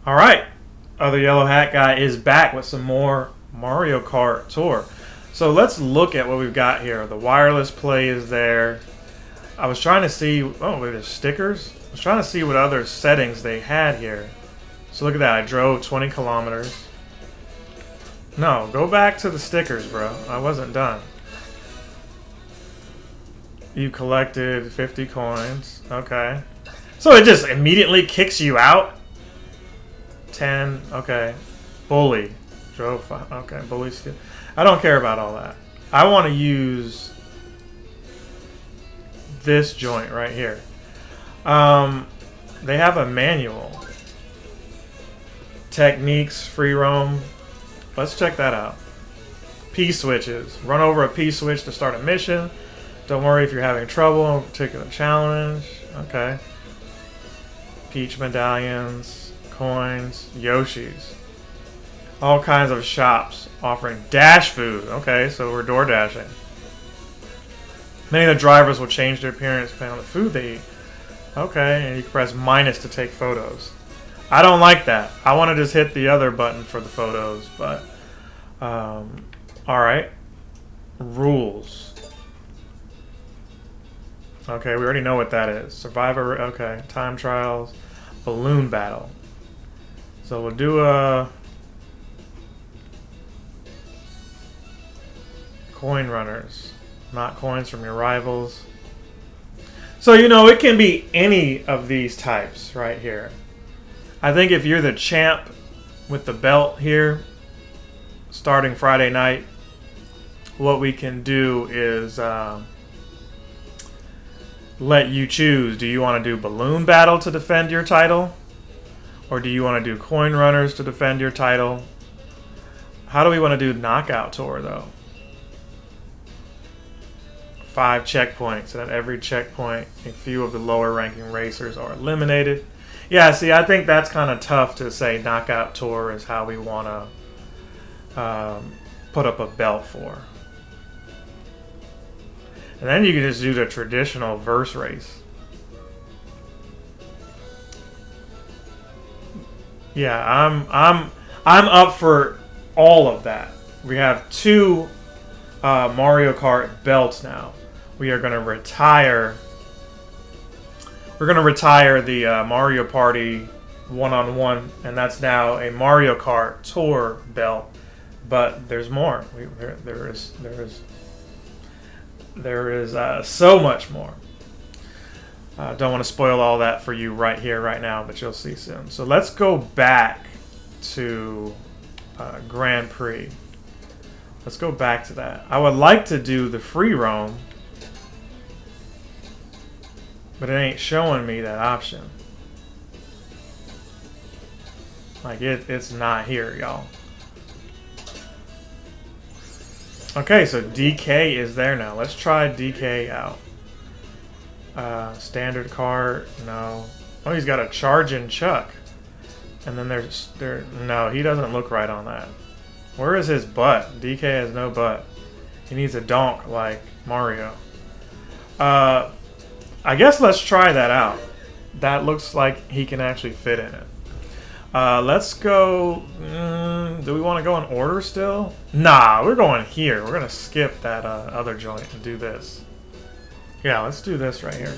All right, other yellow hat guy is back with some more Mario Kart Tour. So let's look at what we've got here. The wireless play is there. I was trying to see. Oh, wait, there's stickers. I was trying to see what other settings they had here. So look at that. I drove 20 kilometers. No, go back to the stickers, bro. I wasn't done. You collected 50 coins. Okay. So it just immediately kicks you out? 10. Okay. Bully. Drove 5. Okay. Bully skill. I don't care about all that. I want to use this joint right here. They have a manual. Techniques, free roam. Let's check that out. P switches. Run over a P switch to start a mission. Don't worry if you're having trouble on a particular challenge. Okay. Peach medallions, coins, Yoshis. All kinds of shops offering dash food. Okay, so we're door dashing. Many of the drivers will change their appearance depending on the food they eat. Okay, and you can press minus to take photos. I don't like that. I want to just hit the other button for the photos, but alright. Rules. Okay, we already know what that is. Survivor, okay. Time trials. Balloon battle. So we'll do a coin runners. Not coins from your rivals. So, you know, it can be any of these types right here. I think if you're the champ with the belt here, starting Friday night, what we can do is let you choose. Do you want to do balloon battle to defend your title? Or do you want to do coin runners to defend your title? How do we want to do knockout tour though? 5 checkpoints, and at every checkpoint, a few of the lower ranking racers are eliminated. Yeah, see, I think that's kind of tough to say knockout tour is how we want to put up a belt for. And then you can just do the traditional verse race. Yeah, I'm up for all of that. We have 2 Mario Kart belts now. We are going to retire. We're going to retire the Mario Party one-on-one, and that's now a Mario Kart Tour belt. But there's more. There is so much more. Don't want to spoil all that for you right here, right now, but you'll see soon. So let's go back to Grand Prix. Let's go back to that. I would like to do the free roam, but it ain't showing me that option. Like it's not here, y'all. Okay, so DK is there now. Let's try DK out. Standard cart, no. Oh, he's got a charging Chuck. And then no, he doesn't look right on that. Where is his butt? DK has no butt. He needs a donk like Mario. I guess let's try that out. That looks like he can actually fit in it. Let's go. Do we want to go in order still? Nah, we're going here. We're going to skip that other joint and do this. Yeah, let's do this right here.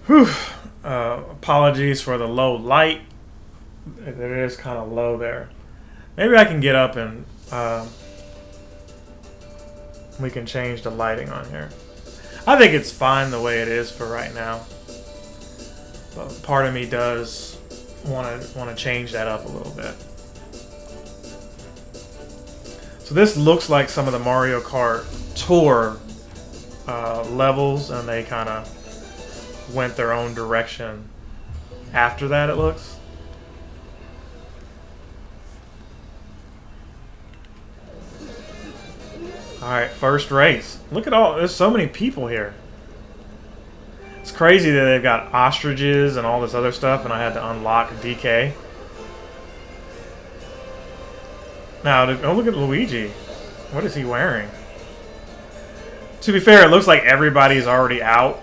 Whew. Apologies for the low light. It is kind of low there. Maybe I can get up and we can change the lighting on here. I think it's fine the way it is for right now. But part of me does want to change that up a little bit. So this looks like some of the Mario Kart Tour levels, and they kind of went their own direction after that, it looks. Alright, first race. Look at all, there's so many people here. It's crazy that they've got ostriches and all this other stuff, and I had to unlock DK. Now, oh, look at Luigi. What is he wearing? To be fair, it looks like everybody's already out.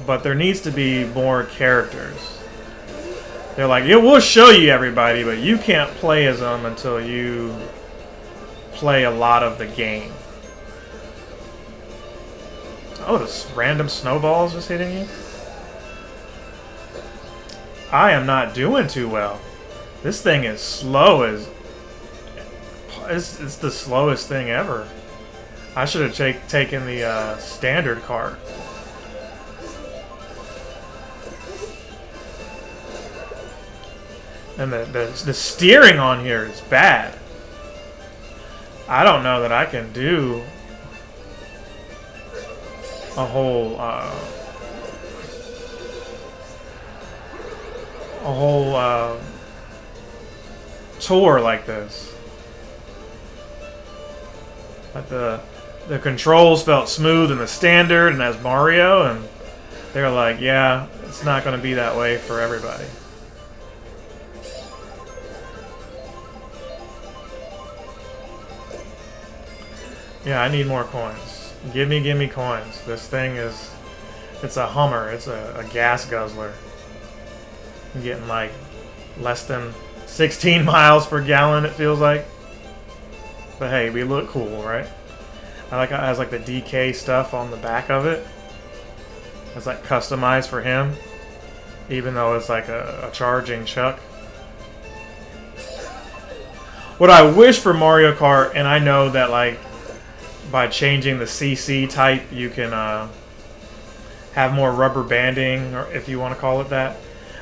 but there needs to be more characters. They're like, yeah, we'll show you everybody, but you can't play as them until you play a lot of the game. Oh, this random snowballs just hitting you? I am not doing too well. This thing is slow as... It's the slowest thing ever. I should have taken the standard cart. And the steering on here is bad. I don't know that I can do a whole tour like this. But the controls felt smooth in the standard and as Mario, and they're like, yeah, it's not going to be that way for everybody. Yeah, I need more coins. Give me coins. This thing is... It's a Hummer. It's a gas guzzler. I'm getting like less than 16 miles per gallon, it feels like. But hey, we look cool, right? I like how it has like the DK stuff on the back of it. It's like customized for him. Even though it's like a charging chuck. What I wish for Mario Kart, and I know that like by changing the CC type, you can have more rubber banding, or if you want to call it that.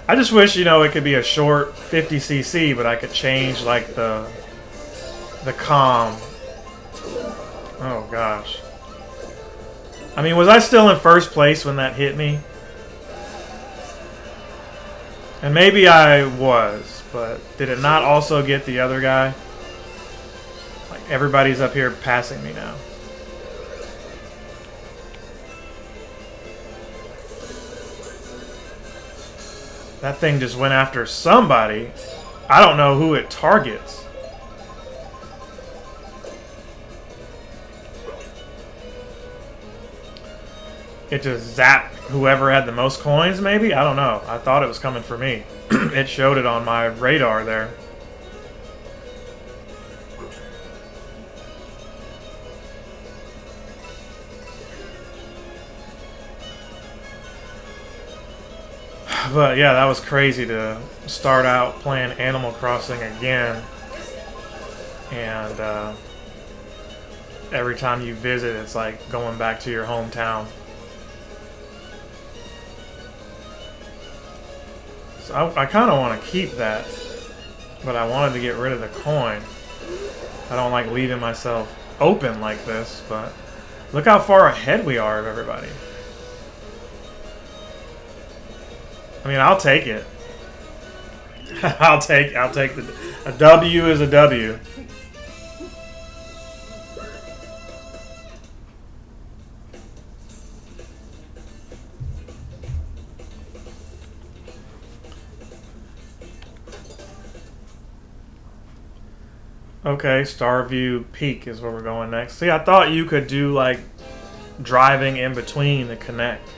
I just wish, you know, it could be a short 50cc, but I could change like the comm. Oh gosh. I mean, was I still in first place when that hit me? And maybe I was, but did it not also get the other guy? Like everybody's up here passing me now. That thing just went after somebody. I don't know who it targets. It just zapped whoever had the most coins, maybe? I don't know. I thought it was coming for me. It showed it on my radar there. But yeah, that was crazy to start out playing Animal Crossing again. And every time you visit, it's like going back to your hometown. So I kind of want to keep that, but I wanted to get rid of the coin. I don't like leaving myself open like this, but look how far ahead we are of everybody. I mean, I'll take it. I'll take a W is a W. Okay, Starview Peak is where we're going next. See, I thought you could do like driving in between to connect.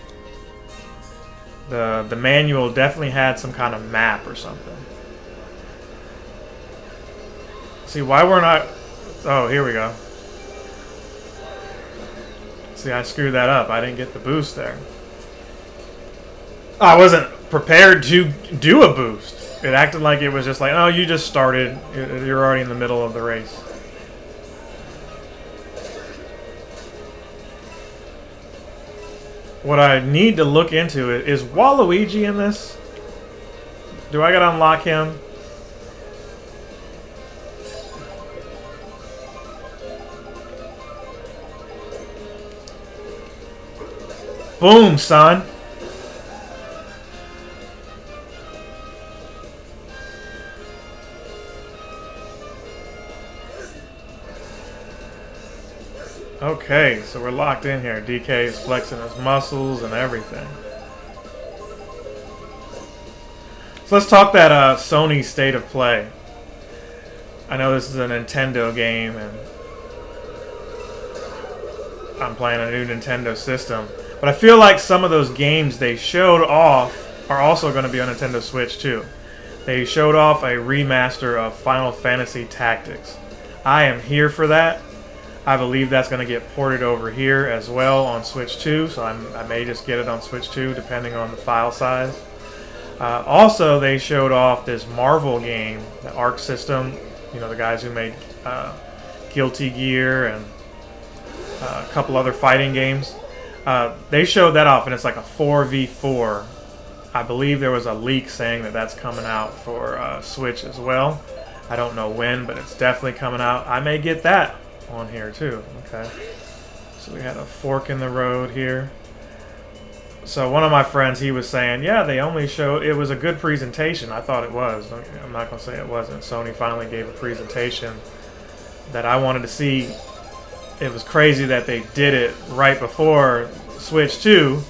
The manual definitely had some kind of map or something. See, why we're not... Oh, here we go. See, I screwed that up. I didn't get the boost there. I wasn't prepared to do a boost. It acted like it was just like, oh, you just started. You're already in the middle of the race. What I need to look into is Waluigi in this? Do I gotta unlock him? Boom, son. Okay, so we're locked in here. DK is flexing his muscles and everything. So let's talk that Sony State of Play. I know this is a Nintendo game and I'm playing a new Nintendo system. But I feel like some of those games they showed off are also going to be on Nintendo Switch too. They showed off a remaster of Final Fantasy Tactics. I am here for that. I believe that's going to get ported over here as well on Switch 2, so I may just get it on Switch 2 depending on the file size. Also, they showed off this Marvel game, the Arc System, you know, the guys who made Guilty Gear and a couple other fighting games. They showed that off, and it's like a 4v4. I believe there was a leak saying that that's coming out for Switch as well. I don't know when, but it's definitely coming out. I may get that on here too. Okay, so we had a fork in the road here. So one of my friends, he was saying, yeah, they only showed, it was a good presentation. I thought it was. I'm not going to say it wasn't. Sony finally gave a presentation that I wanted to see. It was crazy that they did it right before Switch 2,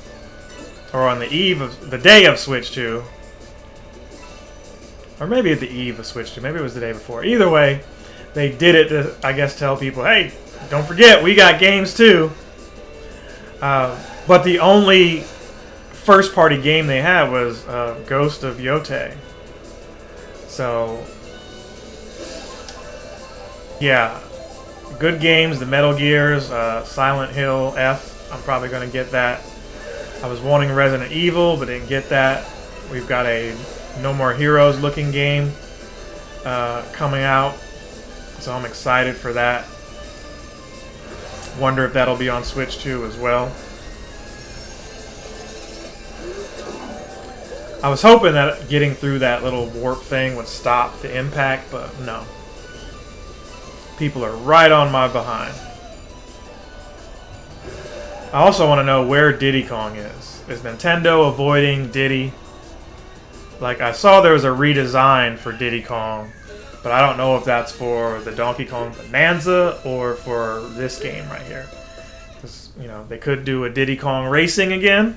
or on the eve of, the day of Switch 2. Or maybe at the eve of Switch 2. Maybe it was the day before. Either way, they did it to, I guess, tell people, hey, don't forget, we got games too. But the only first-party game they had was Ghost of Yotei. So, yeah, good games. The Metal Gears, Silent Hill F. I'm probably going to get that. I was wanting Resident Evil, but didn't get that. We've got a No More Heroes looking game coming out, so I'm excited for that. Wonder if that'll be on Switch 2 as well. I was hoping that getting through that little warp thing would stop the impact, but no. People are right on my behind. I also want to know where Diddy Kong is. Is Nintendo avoiding Diddy? Like, I saw there was a redesign for Diddy Kong, but I don't know if that's for the Donkey Kong Bonanza or for this game right here. 'Cause, you know, they could do a Diddy Kong Racing again.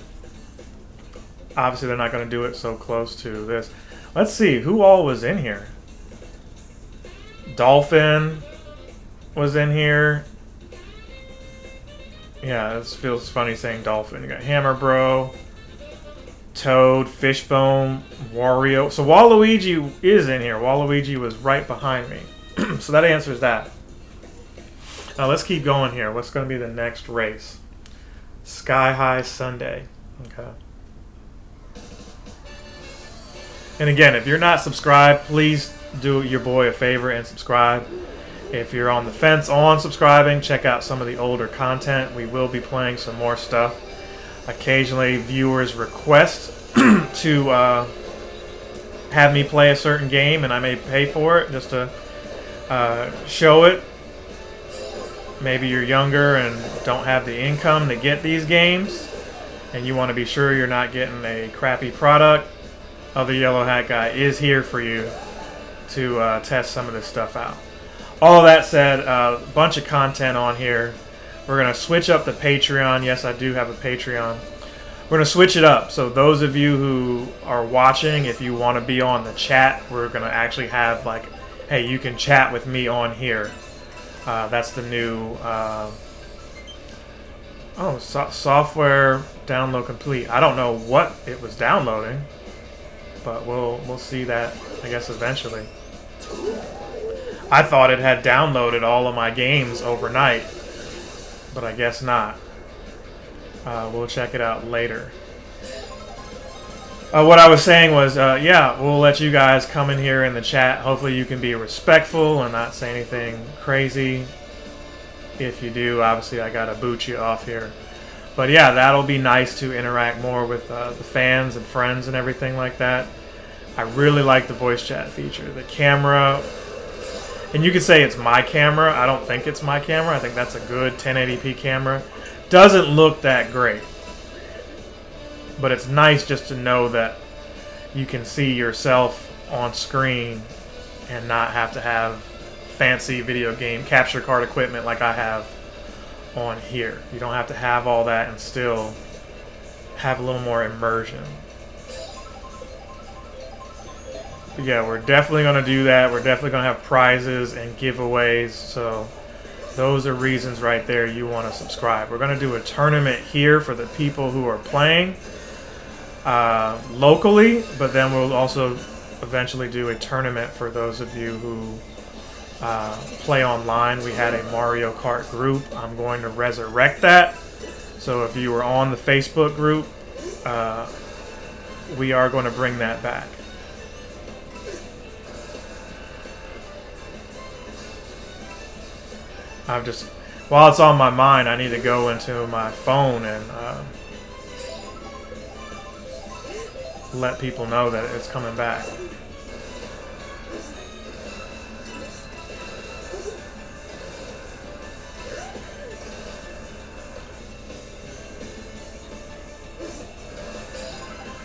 Obviously, they're not going to do it so close to this. Let's see, who all was in here? Dolphin was in here. Yeah, this feels funny saying Dolphin. You got Hammer Bro, Toad, Fishbone, Wario. So Waluigi is in here. Waluigi was right behind me. So that answers that. Now let's keep going here. What's going to be the next race? Sky High Sunday. Okay. And again, if you're not subscribed, please do your boy a favor and subscribe. If you're on the fence on subscribing, check out some of the older content. We will be playing some more stuff. Occasionally, viewers request to have me play a certain game, and I may pay for it just to show it. Maybe you're younger and don't have the income to get these games, and you want to be sure you're not getting a crappy product. Other Yellow Hat Guy is here for you to test some of this stuff out. All that said, a bunch of content on here. We're going to switch up the Patreon. Yes, I do have a Patreon. We're going to switch it up. So those of you who are watching, if you want to be on the chat, we're going to actually have like, hey, you can chat with me on here. That's the new software download complete. I don't know what it was downloading, but we'll see that, I guess, eventually. I thought it had downloaded all of my games overnight, but I guess not. We'll check it out later. What I was saying was, yeah, we'll let you guys come in here in the chat. Hopefully you can be respectful and not say anything crazy. If you do, obviously I gotta boot you off here. But yeah, that'll be nice to interact more with the fans and friends and everything like that. I really like the voice chat feature. The camera, and you could say it's my camera. I don't think it's my camera. I think that's a good 1080p camera. Doesn't look that great. But it's nice just to know that you can see yourself on screen and not have to have fancy video game capture card equipment like I have on here. You don't have to have all that and still have a little more immersion. But yeah, we're definitely going to do that. We're definitely going to have prizes and giveaways. So Those are reasons right there you want to subscribe. We're going to do a tournament here for the people who are playing locally, but then we'll also eventually do a tournament for those of you who play online. We had a Mario Kart group. I'm going to resurrect that. So if you were on the Facebook group, we are going to bring that back. While it's on my mind, I need to go into my phone and let people know that it's coming back.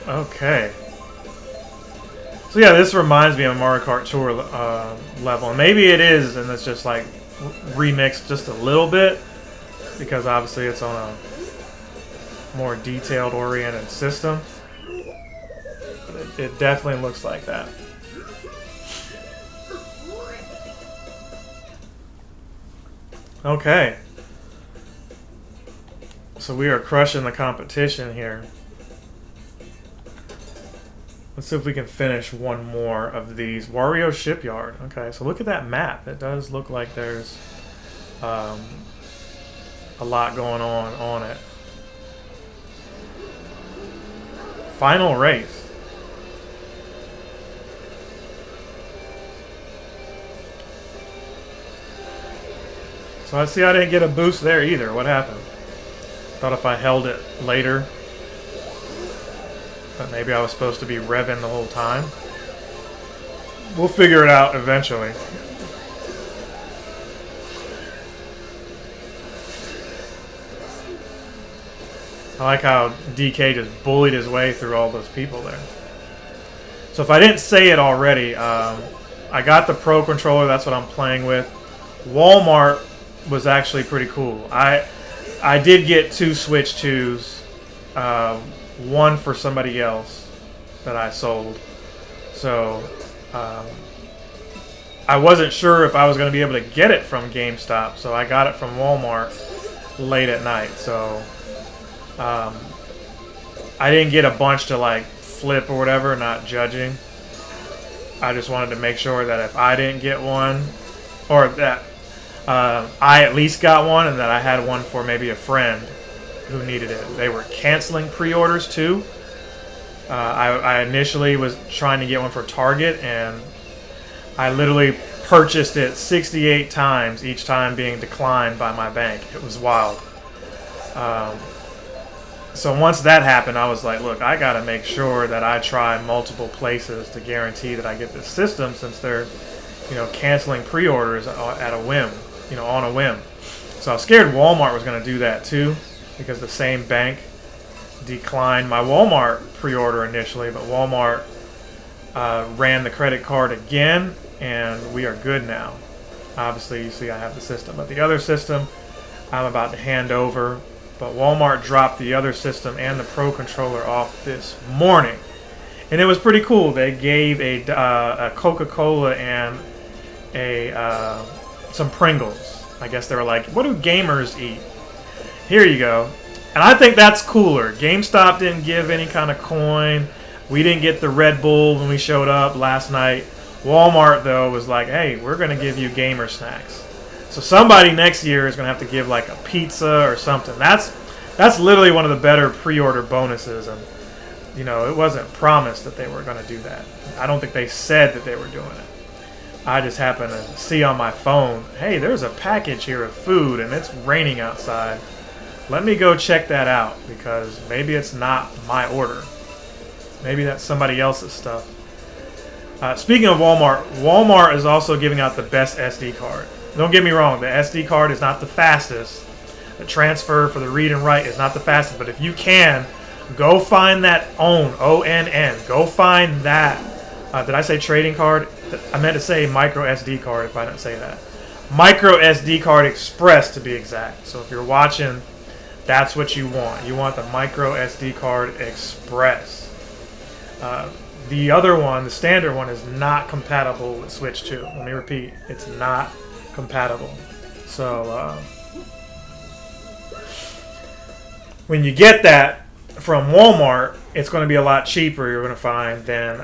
Okay. So yeah, this reminds me of Mario Kart Tour level. And maybe it is, and it's just like remixed just a little bit, because obviously it's on a more detailed oriented system. But it definitely looks like that. Okay. So we are crushing the competition here. Let's see if we can finish one more of these. Wario Shipyard. Okay, so look at that map. It does look like there's a lot going on it. Final race. So I see I didn't get a boost there either. What happened? Thought if I held it later, but maybe I was supposed to be revving the whole time. We'll figure it out eventually. I like how DK just bullied his way through all those people there. So if I didn't say it already, I got the Pro Controller. That's what I'm playing with. Walmart was actually pretty cool. I did get 2 Switch 2s. One for somebody else that I sold. So I wasn't sure if I was going to be able to get it from GameStop, so I got it from Walmart late at night. So I didn't get a bunch to like flip or whatever, not judging. I just wanted to make sure that if I didn't get one, or that I at least got one, and that I had one for maybe a friend who needed it. They were canceling pre-orders too. I initially was trying to get one for Target, and I literally purchased it 68 times, each time being declined by my bank. It was wild. So once that happened, I was like, look, I gotta make sure that I try multiple places to guarantee that I get this system, since they're, canceling pre-orders at a whim, on a whim. So I was scared Walmart was gonna do that too, because the same bank declined my Walmart pre-order initially, but Walmart ran the credit card again, and we are good now. Obviously, you see I have the system, but the other system I'm about to hand over. But Walmart dropped the other system and the Pro Controller off this morning, and it was pretty cool. They gave a Coca-Cola and some Pringles. I guess they were like, what do gamers eat? Here you go. And I think that's cooler. GameStop didn't give any kind of coin. We didn't get the Red Bull when we showed up last night. Walmart, though, was like, hey, we're going to give you gamer snacks. So somebody next year is going to have to give like a pizza or something. That's literally one of the better pre-order bonuses. And, it wasn't promised that they were going to do that. I don't think they said that they were doing it. I just happened to see on my phone, hey, there's a package here of food and it's raining outside. Let me go check that out, because maybe it's not my order. Maybe that's somebody else's stuff. Speaking of Walmart, Walmart is also giving out the best SD card. Don't get me wrong, the SD card is not the fastest. The transfer for the read and write is not the fastest, but if you can, go find that ONN. Go find that. Did I say trading card? I meant to say micro SD card if I didn't say that. Micro SD card express, to be exact. So if you're watching, that's what you want. You want the micro SD card express. The other one, the standard one, is not compatible with Switch 2. Let me repeat, it's not compatible. So when you get that from Walmart, it's going to be a lot cheaper, you're going to find, than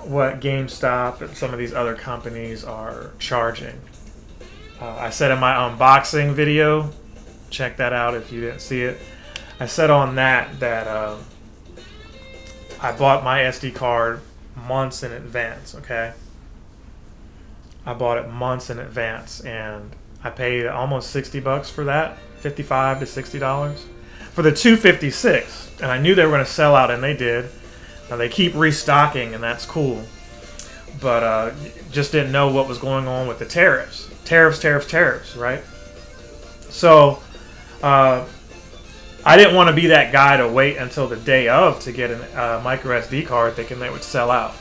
what GameStop and some of these other companies are charging. I said in my unboxing video, check that out if you didn't see it. I said on that I bought my SD card months in advance, okay? I bought it months in advance, and I paid almost $60 for that, $55 to $60 for the 256, and I knew they were going to sell out, and they did. Now they keep restocking, and that's cool, but just didn't know what was going on with the tariffs, right? So I didn't want to be that guy to wait until the day of to get a micro SD card thinking they would sell out.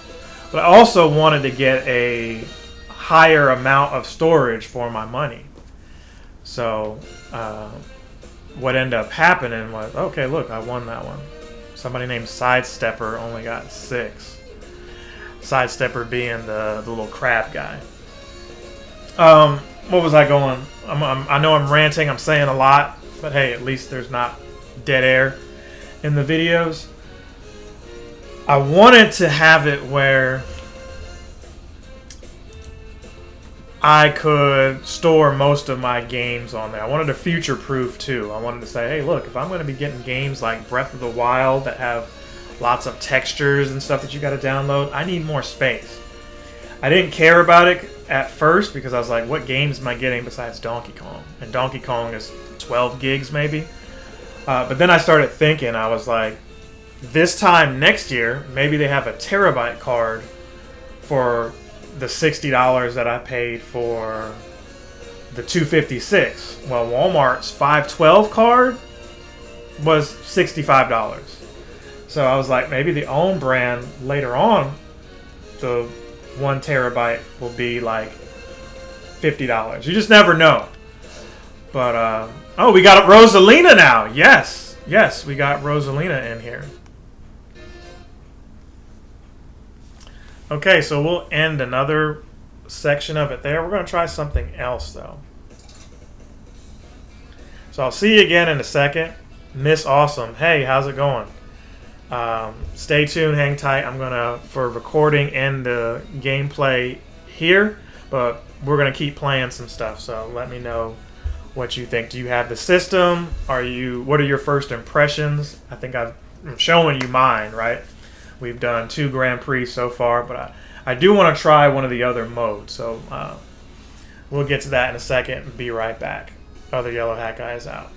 But I also wanted to get a higher amount of storage for my money. So what ended up happening was, okay, look, I won that one. Somebody named Sidestepper only got 6. Sidestepper being the little crab guy. What was I going? I know I'm ranting, I'm saying a lot, but hey, at least there's not dead air in the videos. I wanted to have it where I could store most of my games on there. I wanted to future-proof too. I wanted to say, hey, look, if I'm going to be getting games like Breath of the Wild that have lots of textures and stuff that you got to download, I need more space. I didn't care about it at first because I was like, what games am I getting besides Donkey Kong? And Donkey Kong is 12 gigs maybe. But then I started thinking, I was like, this time next year, maybe they have a terabyte card for the $60 that I paid for the 256. Well, Walmart's 512 card was $65. So I was like, maybe the own brand later on, the 1 terabyte will be like $50. You just never know. But oh, we got Rosalina now. Yes, we got Rosalina in here. Okay, so we'll end another section of it there. We're going to try something else, though. So I'll see you again in a second. Miss Awesome. Hey, how's it going? Stay tuned, hang tight. I'm going to, for recording and the gameplay here, but we're going to keep playing some stuff, so let me know what you think. Do you have the system? What are your first impressions? I think I'm showing you mine, right? We've done 2 Grand Prix so far, but I do want to try one of the other modes, so we'll get to that in a second and be right back. Other Yellow Hat Guy is out.